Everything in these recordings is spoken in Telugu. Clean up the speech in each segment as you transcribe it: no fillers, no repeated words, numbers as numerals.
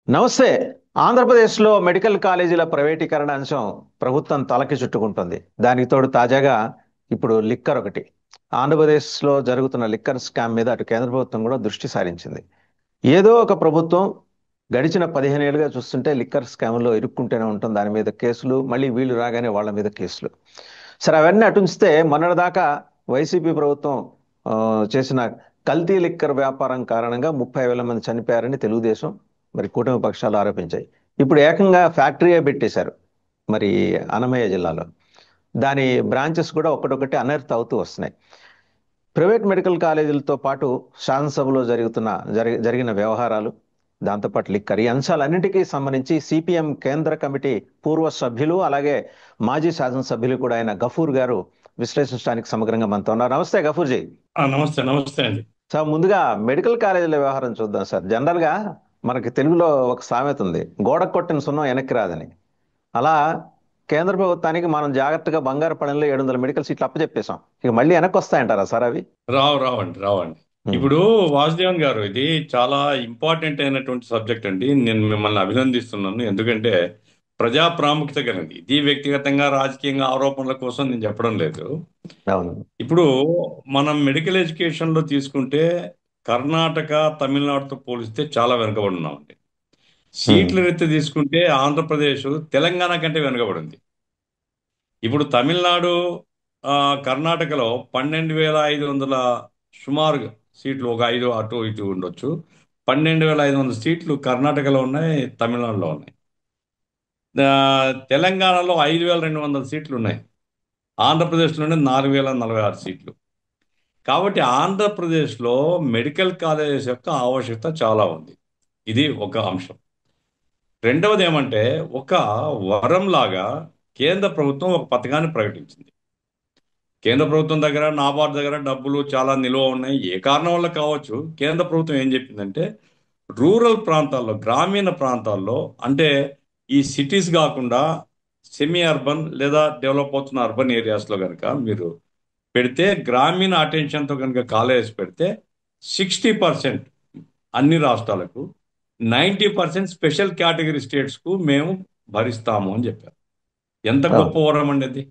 నమస్తే. ఆంధ్రప్రదేశ్లో మెడికల్ కాలేజీల ప్రైవేటీకరణ అంశం ప్రభుత్వం తలకి చుట్టుకుంటుంది. దానికి తోడు తాజాగా ఇప్పుడు లిక్కర్ ఒకటి. ఆంధ్రప్రదేశ్లో జరుగుతున్న లిక్కర్ స్కామ్ మీద అటు కేంద్ర ప్రభుత్వం కూడా దృష్టి సారించింది. ఏదో ఒక ప్రభుత్వం గడిచిన 15 ఏళ్ళుగా చూస్తుంటే లిక్కర్ స్కామ్లో ఇరుక్కుంటూనే ఉంటుంది. దాని మీద కేసులు, మళ్ళీ వీళ్ళు రాగానే వాళ్ళ మీద కేసులు. సరే, అవన్నీ అటుంచితే మొన్నటిదాకా వైసీపీ ప్రభుత్వం ఆ, చేసిన కల్తీ లిక్కర్ వ్యాపారం కారణంగా 30,000 మంది చనిపోయారని తెలుగుదేశం మరి కూటమి పక్షాలు ఆరోపించాయి. ఇప్పుడు ఏకంగా ఫ్యాక్టరీయే పెట్టేశారు మరి అన్నమయ్య జిల్లాలో. దాని బ్రాంచెస్ కూడా ఒక్కటొక్కటి అనర్త్ అవుతూ వస్తున్నాయి. ప్రైవేట్ మెడికల్ కాలేజీలతో పాటు శాసనసభలో జరిగిన వ్యవహారాలు, దాంతోపాటు లిక్కర్, ఈ అంశాలన్నింటికీ సంబంధించి సిపిఎం కేంద్ర కమిటీ పూర్వ సభ్యులు అలాగే మాజీ శాసనసభ్యులు కూడా అయిన గఫూర్ గారు విశ్లేషించడానికి సమగ్రంగా మనతో ఉన్నారు. నమస్తే గఫూర్జీ. నమస్తే నమస్తే అండి. సార్, ముందుగా మెడికల్ కాలేజీల వ్యవహారం చూద్దాం సార్. జనరల్గా మనకి తెలుగులో ఒక సామెత ఉంది, గోడకు కొట్టిన సున్నం వెనక్కి రాదని. అలా కేంద్ర ప్రభుత్వానికి మనం జాగ్రత్తగా బంగారు పడెంలో 700 మెడికల్ సీట్లు అప్పచెప్పేశాం. ఇక మళ్ళీ వెనక్కి వస్తాయంటారా సార్ అవి? రావండి. ఉమ్. ఇప్పుడు వాసుదేవన్ గారు, ఇది చాలా ఇంపార్టెంట్ అయినటువంటి సబ్జెక్ట్ అండి. నేను మిమ్మల్ని అభినందిస్తున్నాను. ఎందుకంటే ప్రజా ప్రాముఖ్యత కలిగింది. ఇది వ్యక్తిగతంగా రాజకీయంగా ఆరోపణల కోసం నేను చెప్పడం లేదు. అవును. ఇప్పుడు మనం మెడికల్ ఎడ్యుకేషన్లో తీసుకుంటే కర్ణాటక, తమిళనాడుతో పోలిస్తే చాలా వెనుకబడి ఉన్నామండి. ఉమ్. సీట్ల రీత్యా తీసుకుంటే ఆంధ్రప్రదేశ్ తెలంగాణ కంటే వెనుకబడింది. ఇప్పుడు తమిళనాడు, ఆ, కర్ణాటకలో 12,500 సుమారుగా సీట్లు, ఒక ఐదు అటు ఇటు ఉండొచ్చు. 12,500 సీట్లు కర్ణాటకలో ఉన్నాయి, తమిళనాడులో ఉన్నాయి. తెలంగాణలో 5,200 సీట్లు ఉన్నాయి. ఆంధ్రప్రదేశ్లోనే 4,046 సీట్లు. కాబట్టి ఆంధ్రప్రదేశ్లో మెడికల్ కాలేజెస్ యొక్క ఆవశ్యకత చాలా ఉంది. ఇది ఒక అంశం. రెండవది ఏమంటే, ఒక వరంలాగా కేంద్ర ప్రభుత్వం ఒక పథకాన్ని ప్రకటించింది. కేంద్ర ప్రభుత్వం దగ్గర, నాబార్డు దగ్గర డబ్బులు చాలా నిల్వ ఉన్నాయి. ఏ కారణం వల్ల కావచ్చు, కేంద్ర ప్రభుత్వం ఏం చెప్పిందంటే, రూరల్ ప్రాంతాల్లో, గ్రామీణ ప్రాంతాల్లో, అంటే ఈ సిటీస్ కాకుండా సెమీ అర్బన్ లేదా డెవలప్ అవుతున్న అర్బన్ ఏరియాస్లో కనుక మీరు పెడితే, గ్రామీణ అటెన్షన్తో కనుక కాలేజెస్ పెడితే 60% అన్ని రాష్ట్రాలకు, 90% స్పెషల్ కేటగిరీ స్టేట్స్కు మేము భరిస్తాము అని చెప్పారు. ఎంత గొప్ప అవును. వరం అండి అది.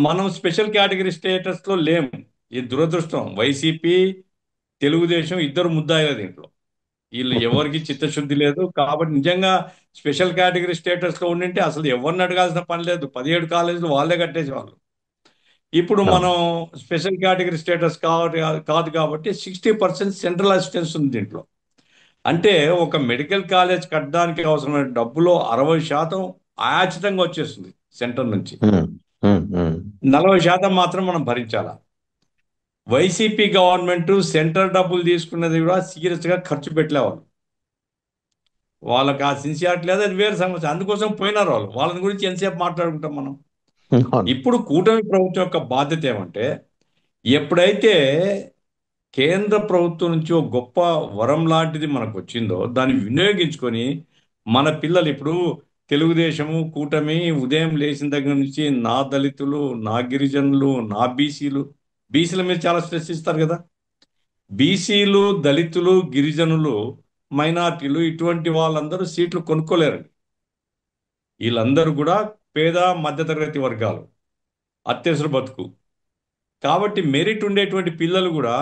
మనం స్పెషల్ కేటగిరీ స్టేటస్లో లేము. ఈ దురదృష్టం. వైసీపీ, తెలుగుదేశం ఇద్దరు ముద్దాయిలు దీంట్లో. వీళ్ళు ఎవరికి చిత్తశుద్ధి లేదు. కాబట్టి నిజంగా స్పెషల్ కేటగిరీ స్టేటస్లో ఉండింటే అసలు ఎవరిని అడగాల్సిన పని లేదు. 17 కాలేజీలు వాళ్ళే కట్టేసేవాళ్ళు. ఇప్పుడు అవును. మనం స్పెషల్ కేటగిరీ స్టేటస్ కాదు కాబట్టి 60% సెంట్రల్ అసిస్టెన్స్ ఉంది దీంట్లో. అంటే ఒక మెడికల్ కాలేజ్ కట్టడానికి అవసరమైన డబ్బులో 60% ఆయాచితంగా వచ్చేస్తుంది సెంటర్ నుంచి. ఉమ్. ఉమ్. ఉమ్. 40% మాత్రం మనం భరించాలా. వైసీపీ గవర్నమెంట్ సెంట్రల్ డబ్బులు తీసుకున్నది కూడా సీరియస్గా ఖర్చు పెట్టలేవాళ్ళు. వాళ్ళకి ఆ సిన్సియారిటీ లేదు, అది వేరే సమస్య. అందుకోసం పోయినారు వాళ్ళు. వాళ్ళని గురించి ఎంతసేపు మాట్లాడుకుంటాం మనం. అవును. ఇప్పుడు కూటమి ప్రభుత్వం యొక్క బాధ్యత ఏమంటే, ఎప్పుడైతే కేంద్ర ప్రభుత్వం నుంచి ఒక గొప్ప వరం లాంటిది మనకు వచ్చిందో దాన్ని వినియోగించుకొని మన పిల్లలు, ఇప్పుడు తెలుగుదేశము కూటమి ఉదయం లేచిన దగ్గర నుంచి నా దళితులు, నా గిరిజనులు, నా బీసీలు, బీసీల మీద చాలా స్ట్రెస్ ఇస్తారు కదా. బీసీలు, దళితులు, గిరిజనులు, మైనార్టీలు, ఇటువంటి వాళ్ళందరూ సీట్లు కొనుక్కోలేరండి. వీళ్ళందరూ కూడా పేద మధ్యతరగతి వర్గాలు, అత్యవసర బతుకు. కాబట్టి మెరిట్ ఉండేటువంటి పిల్లలు కూడా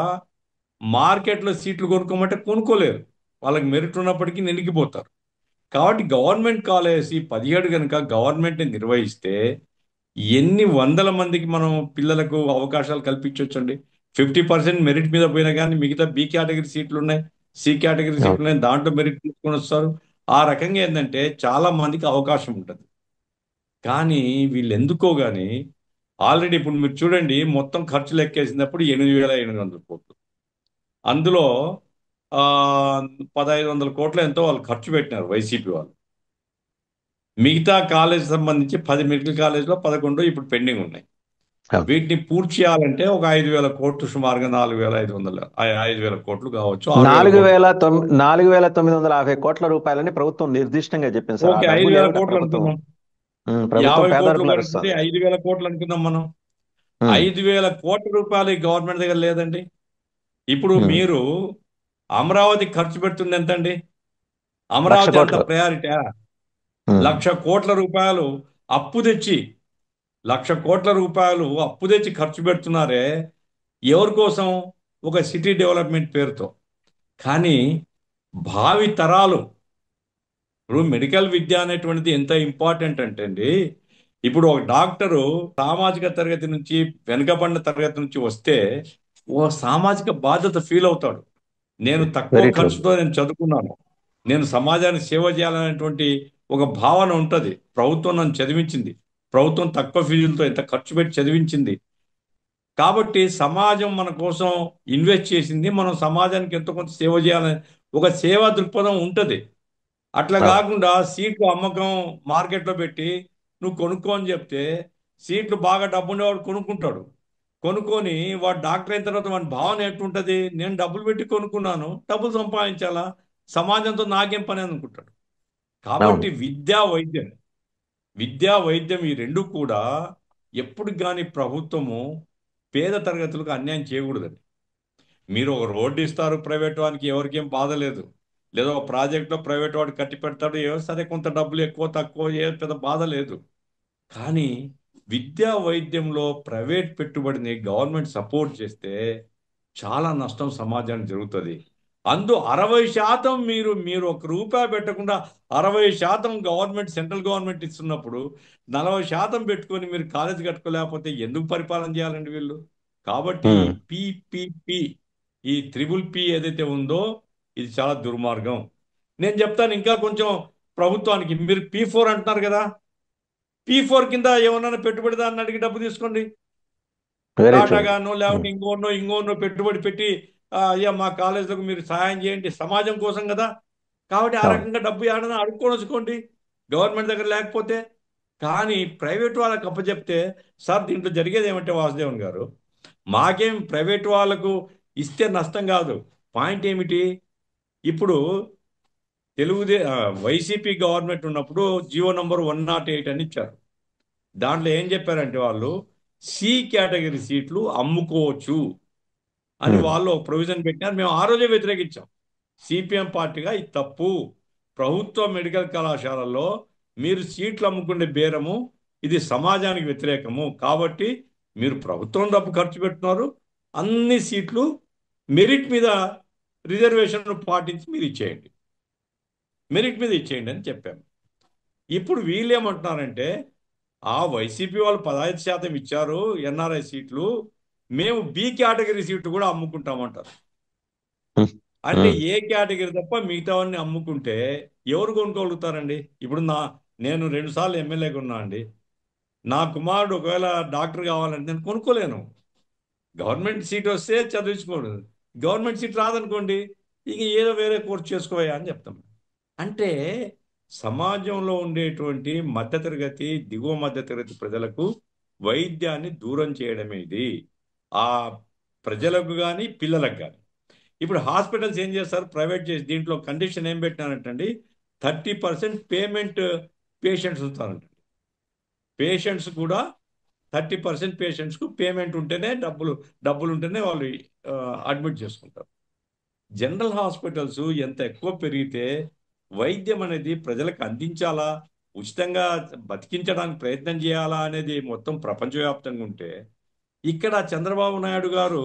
మార్కెట్లో సీట్లు కొనుక్కోమంటే కొనుక్కోలేరు. వాళ్ళకి మెరిట్ ఉన్నప్పటికీ నిలిగిపోతారు. కాబట్టి గవర్నమెంట్ కాలేజెస్ ఈ 17 కనుక గవర్నమెంట్ని నిర్వహిస్తే ఎన్ని వందల మందికి మనం పిల్లలకు అవకాశాలు కల్పించవచ్చండి. 50% మెరిట్ మీద పోయినా కానీ మిగతా బి కేటగిరీ సీట్లు ఉన్నాయి, సి కేటగిరీ సీట్లు అవును. ఉన్నాయి, దాంట్లో మెరిట్ తీసుకొని వస్తారు. ఆ రకంగా ఏంటంటే చాలా మందికి అవకాశం ఉంటుంది. కానీ వీళ్ళు ఎందుకో కానీ ఆల్రెడీ ఇప్పుడు మీరు చూడండి, మొత్తం ఖర్చు లెక్కేసినప్పుడు 8,800 కోట్లు. అందులో ఆ 1,500 కోట్లు ఎంతో వాళ్ళు ఖర్చు పెట్టినారు వైసీపీ వాళ్ళు. మిగతా కాలేజ్ సంబంధించి 10 మెడికల్ కాలేజ్లో 11 ఇప్పుడు పెండింగ్ ఉన్నాయి. అవును. వీటిని పూర్తి చేయాలంటే ఒక 5,000 కోట్లు, సుమారుగా 4,500, 5,000 కోట్లు కావచ్చు, 6,000 నాలుగు కోట్లు. వేల తొమ్మిది 4,950 కోట్ల రూపాయలని ప్రభుత్వం నిర్దిష్టంగా చెప్పింది సార్. ఆ ఓకే, డబ్బు 5,000 లేవిట కోట్లు ప్రభుత్వం. అనుకుందాం. ప్రభుత్వం 50 కోట్లు పేదరికం కనుక్కుంటే నడుస్తుంది. 5,000 కోట్లు అనుకుందాం మనం. ఉమ్. 5,000 కోట్ల రూపాయలు ఈ గవర్నమెంట్ దగ్గర లేదండి. ఇప్పుడు ఉమ్. మీరు అమరావతి ఖర్చు పెడుతుంది ఎంతండి? లక్ష అమరావతి అంత కోట్లు ప్రయారిటీ. ఉమ్, 1,00,00,000 రూపాయలు అప్పు తెచ్చి 1,00,00,000 రూపాయలు అప్పు తెచ్చి ఖర్చు పెడుతున్నారే ఎవరి కోసం? ఒక సిటీ డెవలప్మెంట్ పేరుతో. కానీ భావి తరాలు, ఇప్పుడు మెడికల్ విద్య అనేటువంటిది ఎంత ఇంపార్టెంట్ అంటే అండి, ఇప్పుడు ఒక డాక్టరు సామాజిక తరగతి నుంచి, వెనుకబడిన తరగతి నుంచి వస్తే ఓ సామాజిక బాధ్యత ఫీల్ అవుతాడు. నేను తక్కువ వెరీ ట్రూ. ఖర్చుతో నేను చదువుకున్నాను, నేను సమాజానికి సేవ చేయాలనేటువంటి ఒక భావన ఉంటుంది. ప్రభుత్వం నన్ను చదివించింది, ప్రభుత్వం తక్కువ ఫీజులతో ఎంత ఖర్చు పెట్టి చదివించింది, కాబట్టి సమాజం మన కోసం ఇన్వెస్ట్ చేసింది, మనం సమాజానికి ఎంతో కొంత సేవ చేయాలని ఒక సేవా దృక్పథం ఉంటుంది. అట్లా అవును. కాకుండా సీట్లు అమ్మకం మార్కెట్లో పెట్టి నువ్వు కొనుక్కో అని చెప్తే సీట్లు బాగా డబ్బుండేవాడు కొనుక్కుంటాడు. కొనుక్కొని వాడు డాక్టర్ అయిన తర్వాత వాడి భావన ఎట్టుంటది? నేను డబ్బులు పెట్టి కొనుక్కున్నాను, డబ్బులు సంపాదించాలా, సమాజంతో నాకేం పని అనుకుంటాడు. అవును. కాబట్టి విద్యా వైద్యం ఈ రెండు కూడా ఎప్పుడు కానీ ప్రభుత్వము పేద తరగతులకు అన్యాయం చేయకూడదండి. మీరు ఒక రోడ్డు ఇస్తారు ప్రైవేట్ వానికి, ఎవరికేం బాధ లేదు. లేదా ఒక ప్రాజెక్ట్లో ప్రైవేట్ వాడు కట్టి పెడతాడు, సరే కొంత డబ్బులు ఎక్కువ తక్కువ ఏ పెద్ద బాధ లేదు. కానీ విద్యా వైద్యంలో ప్రైవేట్ పెట్టుబడిని గవర్నమెంట్ సపోర్ట్ చేస్తే చాలా నష్టం సమాజానికి జరుగుతుంది. 60% మీరు మీరు ₹1 పెట్టకుండా 60% గవర్నమెంట్, సెంట్రల్ గవర్నమెంట్ ఇస్తున్నప్పుడు 40% పెట్టుకొని మీరు కాలేజీ కట్టుకోలేకపోతే ఎందుకు పరిపాలన చేయాలండి వీళ్ళు? కాబట్టి ఈ ఉమ్. పిపిపి, ఈ త్రిబుల్ పి ఏదైతే ఉందో ఇది చాలా దుర్మార్గం. నేను చెప్తాను ఇంకా కొంచెం ప్రభుత్వానికి, మీరు P4 అంటున్నారు కదా, P4 కింద ఏమన్నా పెట్టుబడిదారుని అడిగి డబ్బు తీసుకోండి. Very true. టాటా గానో లేకపోతే ఇంకోనో పెట్టుబడి పెట్టి అయ్యా మా కాలేజీలకు మీరు సహాయం చేయండి, సమాజం కోసం కదా. కాబట్టి ఆ అవును. రకంగా డబ్బు ఏడన్నా అడుక్కొని వచ్చుకోండి గవర్నమెంట్ దగ్గర లేకపోతే. కానీ ప్రైవేట్ వాళ్ళకి అప్పచెప్తే, సార్ దీంట్లో జరిగేది ఏమంటే వాసుదేవన్ గారు, మాకేం ప్రైవేట్ వాళ్ళకు ఇస్తే నష్టం కాదు. పాయింట్ ఏమిటి? ఇప్పుడు వైసీపీ గవర్నమెంట్ ఉన్నప్పుడు జియో నంబర్ 108 అని ఇచ్చారు. దాంట్లో ఏం చెప్పారంటే వాళ్ళు సి కేటగిరీ సీట్లు అమ్ముకోవచ్చు అని ఉమ్. వాళ్ళు ఒక ప్రొవిజన్ పెట్టినారు. మేము ఆ రోజే వ్యతిరేకించాం సిపిఎం పార్టీగా. ఇది తప్పు. ప్రభుత్వ మెడికల్ కళాశాలల్లో మీరు సీట్లు అమ్ముకునే బేరము, ఇది సమాజానికి వ్యతిరేకము. కాబట్టి మీరు ప్రభుత్వం డబ్బు ఖర్చు పెడుతున్నారు, అన్ని సీట్లు మెరిట్ మీద రిజర్వేషన్ పాటించి మీరు ఇచ్చేయండి, మెరిట్ మీద ఇచ్చేయండి అని చెప్పాము. ఇప్పుడు వీళ్ళు ఏమంటున్నారంటే, ఆ వైసీపీ వాళ్ళు 15% ఇచ్చారు ఎన్ఆర్ఐ సీట్లు, మేము బి కేటగిరీ సీట్లు కూడా అమ్ముకుంటామంటారు. ఉమ్. అంటే ఉమ్. ఏ కేటగిరీ తప్ప మిగతావన్నీ అమ్ముకుంటే ఎవరు కొనుక్కోగలుగుతారండి? ఇప్పుడు నేను 2 సార్లు ఎమ్మెల్యేగా ఉన్నా అండి. నా కుమారుడు ఒకవేళ డాక్టర్ కావాలంటే నేను కొనుక్కోలేను. గవర్నమెంట్ సీట్ వస్తే చదివించుకోడు, గవర్నమెంట్ సీట్ రాదనుకోండి, ఇక ఏదో వేరే కోర్స్ చేసుకోవా అని చెప్తాం. అంటే సమాజంలో ఉండేటువంటి మధ్యతరగతి, దిగువ మధ్యతరగతి ప్రజలకు వైద్యాన్ని దూరం చేయడమే ఇది. ఆ ప్రజలకు కానీ పిల్లలకు కానీ. ఇప్పుడు హాస్పిటల్స్ ఏం చేస్తారు? ప్రైవేట్ చేసి దీంట్లో కండిషన్ ఏం పెట్టినారంటండి, 30% పేమెంట్ పేషెంట్స్ ఉంటారంట. పేషెంట్స్ కూడా 30% పేషెంట్స్కు పేమెంట్ ఉంటేనే డబ్బులు ఉంటేనే వాళ్ళు అడ్మిట్ చేసుకుంటారు. జనరల్ హాస్పిటల్స్ ఎంత ఎక్కువ పెరిగితే వైద్యం అనేది ప్రజలకు అందించాలా, ఉచితంగా బతికించడానికి ప్రయత్నం చేయాలా అనేది మొత్తం ప్రపంచవ్యాప్తంగా ఉంటే, ఇక్కడ చంద్రబాబు నాయుడు గారు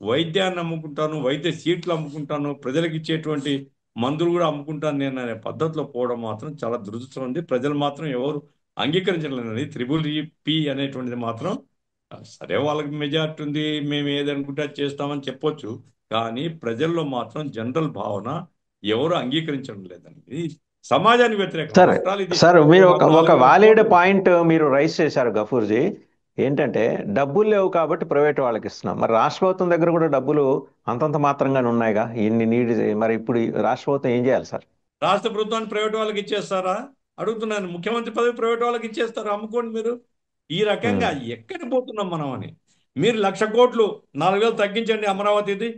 వైద్యాన్ని అమ్ముకుంటాను, వైద్య సీట్లు అమ్ముకుంటాను, ప్రజలకు ఇచ్చేటువంటి మందులు కూడా అమ్ముకుంటాను నేను అనే పద్ధతిలో పోవడం మాత్రం చాలా దురదృష్టం ఉంది. ప్రజలు మాత్రం ఎవరు అంగీకరించలేదండి. త్రిబుల్ పి అనేటువంటిది మాత్రం సరే వాళ్ళకి మెజార్టీ ఉంది, మేము ఏది అనుకుంటే అది చేస్తామని చెప్పొచ్చు. కానీ ప్రజల్లో మాత్రం జనరల్ భావన ఎవరు అంగీకరించడం లేదండి. ఇది సమాజానికి వ్యతిరేకం. సరే. ఆఫ్టర్ ఆల్ ఇది సార్, మీరు ఒక ఒక 4,000 వాలిడ్ కోట్లు. పాయింట్ మీరు రైస్ చేశారు గఫూర్జీ. ఏంటంటే డబ్బులు లేవు కాబట్టి ప్రైవేట్ వాళ్ళకి ఇస్తున్నాం. మరి రాష్ట్ర ప్రభుత్వం దగ్గర కూడా డబ్బులు అంతంత మాత్రంగానే ఉన్నాయిగా, ఇన్ని నీడ్. మరి ఇప్పుడు ఈ రాష్ట్ర ప్రభుత్వం ఏం చేయాలి సార్? రాష్ట్ర ప్రభుత్వాన్ని ప్రైవేట్ వాళ్ళకి ఇచ్చేస్తారా అడుగుతున్నాను. ముఖ్యమంత్రి పదవి ప్రైవేట్ వాళ్ళకి ఇచ్చేస్తారా? అమ్ముకోండి మీరు. ఈ రకంగా ఉమ్. ఎక్కడికి పోతున్నాం మనం అని. మీరు 1,00,00,000 4,000 తగ్గించండి అమరావతిది.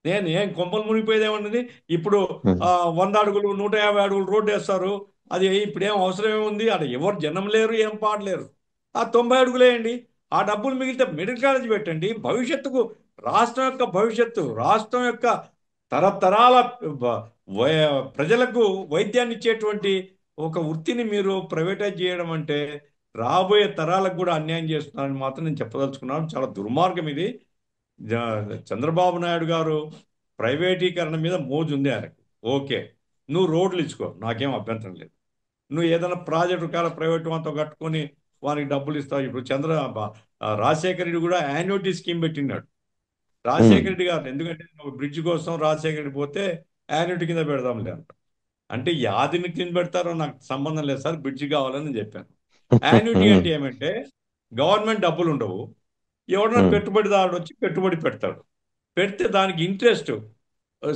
నేను ఏం కొంపలు మునిగిపోయేది ఏమన్నది. ఇప్పుడు ఉమ్. 100 అడుగులు 150 అడుగులు రోడ్డు వేస్తారు. అది ఇప్పుడు ఏం అవసరం ఏముంది? అక్కడ ఎవరు జనం లేరు, ఏం పాడలేరు. ఆ 90 అడుగులేయండి. ఆ డబ్బులు మిగిలితే మెడికల్ కాలేజ్ పెట్టండి. భవిష్యత్తుకు, రాష్ట్రం యొక్క భవిష్యత్తు, రాష్ట్రం యొక్క తరతరాల ప్రజలకు వైద్యాన్ని ఇచ్చేటువంటి ఒక వృత్తిని మీరు ప్రైవేటైజ్ చేయడం అంటే రాబోయే తరాలకు కూడా అన్యాయం చేస్తున్నారని మాత్రం నేను చెప్పదలుచుకున్నాను. చాలా దుర్మార్గం ఇది. చంద్రబాబు నాయుడు గారు ప్రైవేటీకరణ మీద మోజు ఉంది ఆయనకు. ఓకే, నువ్వు రోడ్లు ఇచ్చుకో, నాకేం అభ్యంతరం లేదు. నువ్వు ఏదైనా ప్రాజెక్టు కాల ప్రైవేట్ వాళ్ళతో కట్టుకొని వారికి డబ్బులు ఇస్తావు. ఇప్పుడు రాజశేఖర రెడ్డి కూడా యాన్యుటీ స్కీమ్ పెట్టినాడు. ఉమ్, రాజశేఖర రెడ్డి గారు ఎందుకంటే ఒక బ్రిడ్జ్ కోసం రాజశేఖర రెడ్డి పోతే యాన్యుటీ కింద పెడదాంలే అంట. అంటే యాదిని కింద పెడతారో నాకు సంబంధం లేదు సార్, బ్రిడ్జ్ కావాలని నేను చెప్పాను. యాన్యుటీ ఉమ్, అంటే ఏమంటే గవర్నమెంట్ డబ్బులు ఉండవు, ఎవడన్నా ఉమ్, పెట్టుబడిదారుడు వచ్చి పెట్టుబడి పెడతాడు. పెడితే దానికి ఇంట్రెస్ట్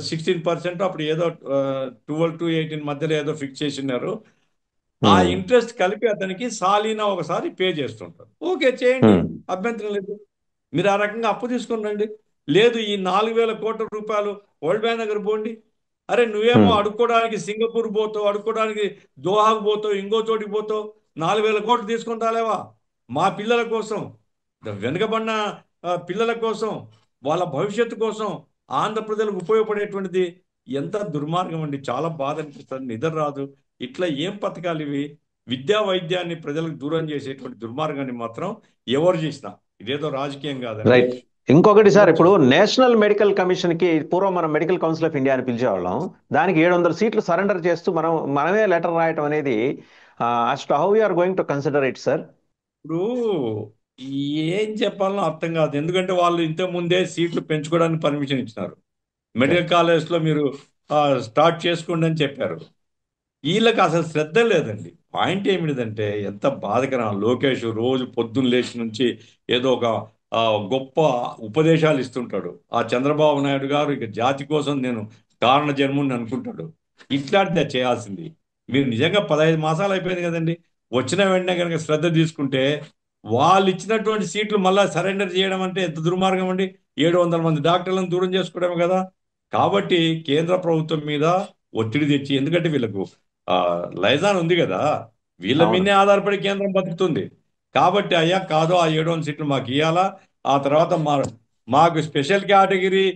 16%, అప్పుడు ఏదో 12 to 18 మధ్యలో ఏదో ఫిక్స్ చేసినారు. ఆ ఉమ్, ఇంట్రెస్ట్ కలిపి అతనికి సాలీనా ఒకసారి పే చేస్తుంటారు. ఓకే, చేయండి, ఉమ్, అభ్యంతరం లేదు. మీరు ఆ రకంగా అప్పు తీసుకుని రండి. లేదు, ఈ 4,000 కోట్ల రూపాయలు వరల్డ్ బ్యాంక్ దగ్గర పోండి. అరే నువ్వేమో ఉమ్, అడుక్కోవడానికి సింగపూర్ పోతావు, అడుక్కోవడానికి దోహాకు పోతావు, ఇంకో చోటికి పోతావు, 4,000 కోట్లు తీసుకొని రాలేవా? మా పిల్లల కోసం, వెనుకబడిన పిల్లల కోసం, వాళ్ళ భవిష్యత్తు కోసం, ఆంధ్ర ప్రజలకు ఉపయోగపడేటువంటిది. ఎంత దుర్మార్గం అండి, చాలా బాధ అనిపిస్తుంది, నిద్ర రాదు. ఇట్లా ఏం పథకాలు ఇవి? విద్యా వైద్యాన్ని ప్రజలకు దూరం చేసేటువంటి దుర్మార్గాన్ని మాత్రం ఎవరు చేసినా, ఇదేదో రాజకీయం కాదండి. రైట్. ఇంకొకటి సార్, అందరూ ఇప్పుడు చూస్తారు. నేషనల్ మెడికల్ కమిషన్ కి పూర్వం మనం మెడికల్ కౌన్సిల్ ఆఫ్ ఇండియా అని పిలిచేవాళ్ళం. దానికి 700 సీట్లు సరెండర్ చేస్తూ మనమే లెటర్ రాయటం అనేది, as to how are going to consider it sir? ఇప్పుడు ఏం చెప్పాలో అర్థం కాదు. ఎందుకంటే వాళ్ళు ఇంతకు ముందే సీట్లు పెంచుకోవడానికి పర్మిషన్ ఇచ్చినారు. ఓకే. మెడికల్ కాలేజ్లో మీరు స్టార్ట్ చేసుకోండి అని చెప్పారు. వీళ్ళకి అసలు శ్రద్ధ లేదండి. పాయింట్ ఏమిటిదంటే ఎంత బాధకరం. లోకేష్ రోజు పొద్దున్న లేచి నుంచి ఏదో ఒక ఆ, గొప్ప ఉపదేశాలు ఇస్తుంటాడు. ఆ చంద్రబాబు నాయుడు గారు ఇక జాతి కోసం నేను కారణ జన్ముని అనుకుంటాడు. ఇట్లాంటిదే చేయాల్సింది. మీరు నిజంగా 15 మాసాలు అయిపోయింది కదండి. వచ్చిన వెంటనే కనుక శ్రద్ధ తీసుకుంటే వాళ్ళు ఇచ్చినటువంటి సీట్లు మళ్ళీ సరెండర్ చేయడం అంటే ఎంత దుర్మార్గం అండి. 700 మంది డాక్టర్లను దూరం చేసుకోవడమే కదా. కాబట్టి కేంద్ర ప్రభుత్వం మీద ఒత్తిడి తెచ్చి, ఎందుకంటే వీళ్ళకు ఆ లైజాన్ ఉంది కదా, వీళ్ళ అవును. మీదనే ఆధారపడి కేంద్రం బతుకుతుంది. కాబట్టి అయ్యా కాదు, ఆ 700 సీట్లు మాకు ఇవ్వాలా. ఆ తర్వాత మాకు స్పెషల్ కేటగిరీ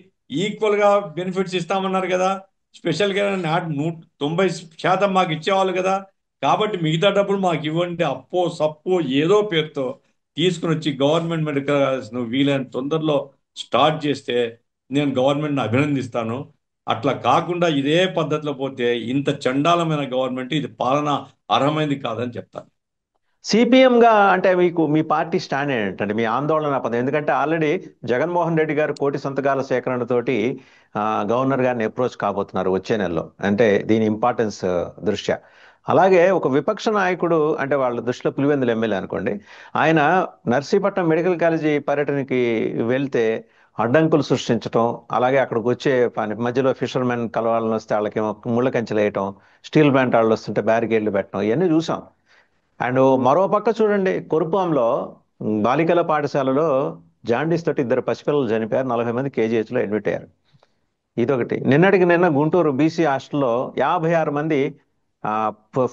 ఈక్వల్గా బెనిఫిట్స్ ఇస్తామన్నారు కదా. స్పెషల్ కేటగిరీ 90% మాకు ఇచ్చేవాళ్ళు కదా. కాబట్టి మిగతా డబ్బులు మాకు ఇవ్వండి, అప్పో సప్పో ఏదో పేరుతో తీసుకుని వచ్చి గవర్నమెంట్ మెడికల్ కాలేజ్ను వీలైన తొందరలో స్టార్ట్ చేస్తే నేను గవర్నమెంట్ని అభినందిస్తాను. అట్లా కాకుండా ఇదే పద్ధతిలో పోతే ఇంత చండాలమైన గవర్నమెంట్ ఇది పాలన అర్హమైంది కాదని చెప్తాను. సిపిఎం గా అంటే మీకు మీ పార్టీ స్టాండ్ ఏంటంటే మీ ఆందోళన పదం, ఎందుకంటే ఆల్రెడీ జగన్మోహన్ రెడ్డి గారు 1,00,00,000 సంతకాల సేకరణతోటి గవర్నర్ గారిని అప్రోచ్ కాబోతున్నారు వచ్చే నెలలో, అంటే దీని ఇంపార్టెన్స్ దృష్ట్యా. అలాగే ఒక విపక్ష నాయకుడు, అంటే వాళ్ళ దృష్టిలో పులివెందుల ఎమ్మెల్యే అనుకోండి, ఆయన నర్సీపట్నం మెడికల్ కాలేజీ పర్యటనకి వెళ్తే అడ్డంకులు సృష్టించటం, అలాగే అక్కడికి వచ్చే పని మధ్యలో ఫిషర్మెన్ కలవాలని వస్తే వాళ్ళకేమో ముళ్ళ కంచెలు వేయటం, స్టీల్ ప్లాంట్ వాళ్ళు వస్తుంటే బ్యారికేడ్లు పెట్టడం, ఇవన్నీ చూసాం. అండ్ మరో పక్క చూడండి, కురుపాంలో బాలికల పాఠశాలలో జాండీస్ తోటి 2 పసిపిల్లలు చనిపోయారు, 40 మంది కేజీహెచ్లో అడ్మిట్ అయ్యారు. ఇదొకటి. నిన్నటికి నిన్న గుంటూరు బీసీ హాస్టల్లో 56 మంది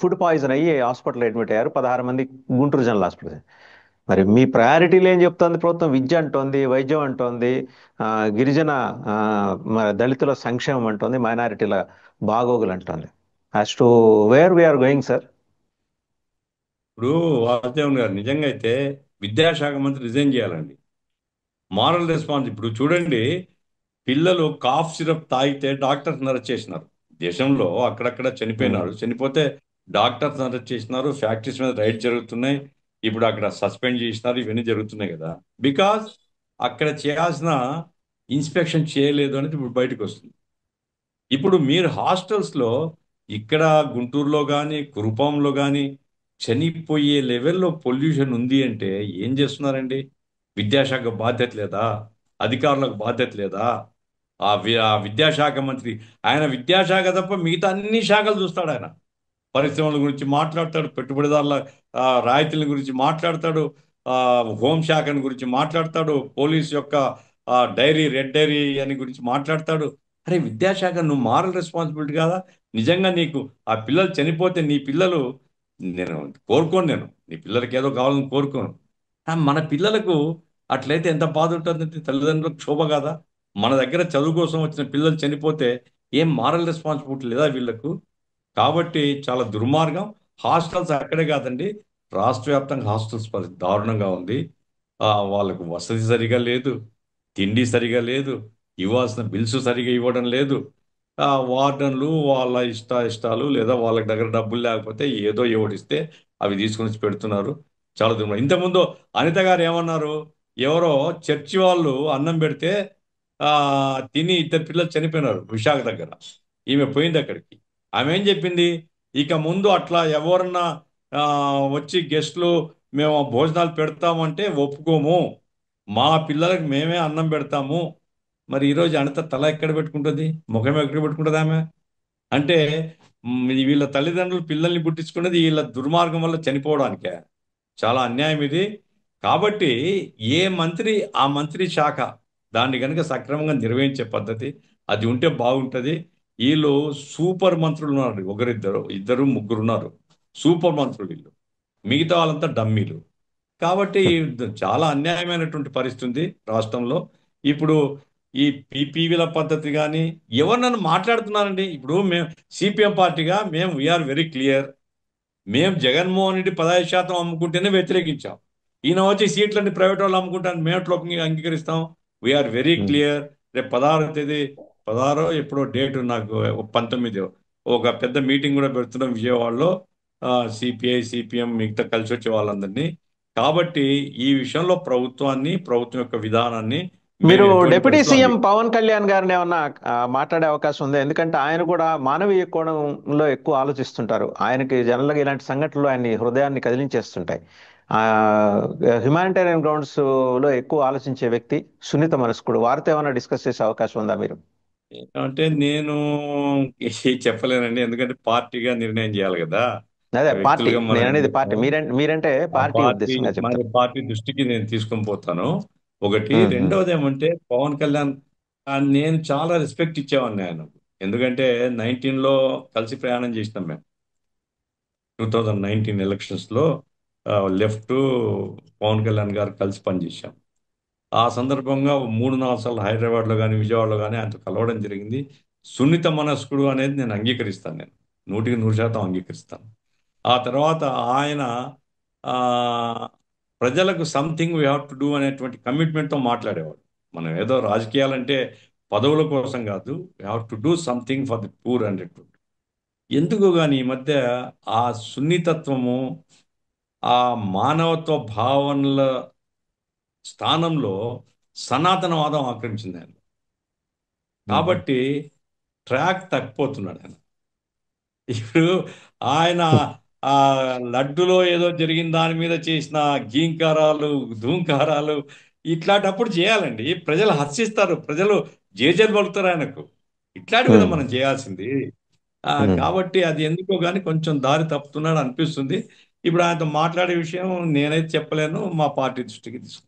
ఫుడ్ పాయిజన్ అయ్యి హాస్పిటల్ అడ్మిట్ అయ్యారు, 16 మంది గుంటూరు జనరల్ హాస్పిటల్. మరి మీ ప్రయారిటీలు ఏం చెప్తోంది ప్రభుత్వం? విద్య అంటోంది, వైద్యం అంటోంది, గిరిజన ఆ, దళితుల సంక్షేమం అంటోంది, మైనారిటీల బాగోగులు అంటోంది. As to where we are going sir? ఇప్పుడు వాసుదేవన్ గారు నిజంగా అయితే విద్యాశాఖ మంత్రి రిజైన్ చేయాలండి. Moral response. ఇప్పుడు చూడండి, పిల్లలు కాఫ్ సిరప్ తాగితే డాక్టర్స్ అరెస్ట్ చేసినారు. దేశంలో అక్కడక్కడ ఉమ్, చనిపోయినారు. చనిపోతే డాక్టర్స్ అరెస్ట్ చేసినారు. ఫ్యాక్టరీస్ మీద రైడ్ జరుగుతున్నాయి. ఇప్పుడు అక్కడ సస్పెండ్ చేసినారు. ఇవన్నీ జరుగుతున్నాయి కదా. బికాస్ అక్కడ చేయాల్సిన ఇన్స్పెక్షన్ చేయలేదు అనేది ఇప్పుడు బయటకు వస్తుంది. ఇప్పుడు మీరు హాస్టల్స్లో ఇక్కడ గుంటూరులో కానీ కురుపాంలో కానీ చనిపోయే లెవెల్లో పొల్యూషన్ ఉంది అంటే ఏం చేస్తున్నారండి? విద్యాశాఖ బాధ్యత లేదా? అధికారులకు బాధ్యత లేదా? ఆ విద్యాశాఖ మంత్రి, ఆయన విద్యాశాఖ తప్ప మిగతా అన్ని శాఖలు చూస్తాడు ఆయన. పరిశ్రమల గురించి మాట్లాడతాడు, పెట్టుబడిదారుల రాయితీల గురించి మాట్లాడతాడు, ఆ, హోంశాఖని గురించి మాట్లాడతాడు, పోలీస్ యొక్క డైరీ, రెడ్ డైరీ అని గురించి మాట్లాడతాడు. అరే విద్యాశాఖ, నువ్వు మారల్ రెస్పాన్సిబిలిటీ కాదా? నిజంగా నీకు ఆ పిల్లలు చనిపోతే నీ పిల్లలు, నేను కోరుకోను, నేను నీ పిల్లలకి ఏదో కావాలని కోరుకోను. మన పిల్లలకు అట్లయితే ఎంత బాధ ఉంటుందంటే తల్లిదండ్రులకు క్షోభ కాదా? మన దగ్గర చదువు కోసం వచ్చిన పిల్లలు చనిపోతే ఏం మారల్ రెస్పాన్సిబిలిటీ లేదా వీళ్ళకు? కాబట్టి చాలా దుర్మార్గం. హాస్టల్స్ అక్కడే కాదండి, రాష్ట్ర వ్యాప్తంగా హాస్టల్స్ పరిస్థితి దారుణంగా ఉంది. వాళ్ళకు వసతి సరిగా లేదు, తిండి సరిగా లేదు, ఇవ్వాల్సిన బిల్స్ సరిగా ఇవ్వడం లేదు. వార్డన్లు వాళ్ళ ఇష్టాలు, లేదా వాళ్ళ దగ్గర డబ్బులు లేకపోతే ఏదో ఎవడిస్తే అవి తీసుకొని వచ్చి పెడుతున్నారు. చాలా దుర్మార్గం. ఇంతకుముందు అనిత గారు ఏమన్నారు, ఎవరో చర్చి వాళ్ళు అన్నం పెడితే ఆ, తిని ఇద్దరు పిల్లలు చనిపోయినారు విశాఖ దగ్గర. ఈమె పోయింది అక్కడికి. ఆమె ఏం చెప్పింది, ఇక ముందు అట్లా ఎవరన్నా ఆ, వచ్చి గెస్ట్లు మేము భోజనాలు పెడతామంటే ఒప్పుకోము, మా పిల్లలకి మేమే అన్నం పెడతాము. మరి ఈరోజు అనిత తల ఎక్కడ పెట్టుకుంటుంది, ముఖం ఎక్కడ పెట్టుకుంటుంది ఆమె? అంటే వీళ్ళ తల్లిదండ్రులు పిల్లల్ని పుట్టించుకున్నది వీళ్ళ దుర్మార్గం వల్ల చనిపోవడానికే. చాలా అన్యాయం ఇది. కాబట్టి ఏ మంత్రి ఆ మంత్రి శాఖ దాన్ని కనుక సక్రమంగా నిర్వహించే పద్ధతి అది ఉంటే బాగుంటుంది. వీళ్ళు సూపర్ మంత్రులు ఉన్నారు, ఒకరిద్దరు ఇద్దరు ముగ్గురు ఉన్నారు సూపర్ మంత్రులు వీళ్ళు. మిగతా వాళ్ళంతా డమ్మీలు. కాబట్టి చాలా అన్యాయమైనటువంటి పరిస్థితి ఉంది రాష్ట్రంలో. ఇప్పుడు ఈ పీపీవీల పద్ధతి కానీ ఎవరు నన్ను మాట్లాడుతున్నారండి. ఇప్పుడు మేము సిపిఎం పార్టీగా మేము వీఆర్ వెరీ క్లియర్. మేము జగన్మోహన్ రెడ్డి 15% అమ్ముకుంటేనే వ్యతిరేకించాం. ఈయన వచ్చి సీట్లన్నీ ప్రైవేట్ వాళ్ళు అమ్ముకుంటాను మేము ఎట్లా అంగీకరిస్తాం? We are very clear. రేపు 16వ తేదీ, 16 ఎప్పుడో డేట్ నాకు 19 ఒక పెద్ద మీటింగ్ కూడా పెడుతున్నాం విజయవాడలో. సిపిఐ సిపిఎం మిగతా కలిసి వచ్చే వాళ్ళందరినీ. కాబట్టి ఈ విషయంలో ప్రభుత్వం యొక్క విధానాన్ని మేము మీరు ఎటువంటి డిప్యూటీ పరిస్థితుల్లో సీఎం పవన్ కళ్యాణ్ గారిని ఏమన్నా మాట్లాడే అవకాశం ఉంది? ఎందుకంటే ఆయన కూడా మానవీయ కోణంలో ఎక్కువ ఆలోచిస్తుంటారు. ఆయనకి జనరల్గా ఇలాంటి సంఘటనలు ఆయన హృదయాన్ని కదిలించేస్తుంటాయి. ఆ హ్యుమానిటేరియన్ గ్రౌండ్స్ లో ఎక్కువ ఆలోచించే వ్యక్తి, సున్నిత మనస్కుడు. వారితో ఏమైనా డిస్కస్ చేసే అవకాశం ఉందా మీరు? అంటే నేను చెప్పలేనండి, ఎందుకంటే పార్టీగా నిర్ణయం చేయాలి కదా. అదే పార్టీ, వ్యక్తులుగా మనం నేను ఏం అనేది పార్టీ, చెప్తాము? మీరంటే ఆ పార్టీ పార్టీ ఉద్దేశంగా మరి చెప్తారు. పార్టీ దృష్టికి నేను తీసుకొని పోతాను. ఒకటి. ఉమ్, ఉమ్, రెండవది ఏమంటే పవన్ కళ్యాణ్ నేను చాలా రెస్పెక్ట్ ఇచ్చేవాడిని ఆయనకు. ఎందుకంటే 19లో కలిసి ప్రయాణం చేసినాం మేము. 2019 ఎలక్షన్స్లో లెఫ్ట్ పవన్ కళ్యాణ్ గారు కలిసి పనిచేశాం. ఆ సందర్భంగా 3-4 సార్లు హైదరాబాద్లో కానీ విజయవాడలో కానీ ఆయనతో కలవడం జరిగింది. సున్నిత మనస్కుడు అనేది నేను అంగీకరిస్తాను, నేను 100% అంగీకరిస్తాను. ఆ తర్వాత ఆయన ఆ, ప్రజలకు something we have to do అనేటువంటి కమిట్మెంట్తో మాట్లాడేవాడు. మనం ఏదో రాజకీయాలంటే పదవుల కోసం కాదు, we have to do something for the poor అనేటువంటి. ఎందుకు కానీ ఈ మధ్య ఆ సున్నితత్వము, ఆ మానవత్వ భావనల స్థానంలో సనాతనవాదం ఆక్రమించింది ఆయన. ఉమ్, కాబట్టి ట్రాక్ తప్పిపోతున్నాడు ఆయన. ఇప్పుడు ఆయన ఆ లడ్డులో ఏదో జరిగిన దాని మీద చేసిన గీంకారాలు, ధూంకారాలు ఇట్లాంటప్పుడు చేయాలండి. ప్రజలు హర్షిస్తారు, ప్రజలు జేజేలు పలుకుతారు ఆయనకు. ఇట్లాంటి కదా ఉమ్, మనం చేయాల్సింది. ఉమ్. కాబట్టి అది ఎందుకో కానీ కొంచెం దారి తప్పుతున్నాడు అనిపిస్తుంది. ఇప్పుడు ఆయనతో మాట్లాడే విషయం నేనైతే చెప్పలేను, మా పార్టీ దృష్టికి తీసుకుంటాను.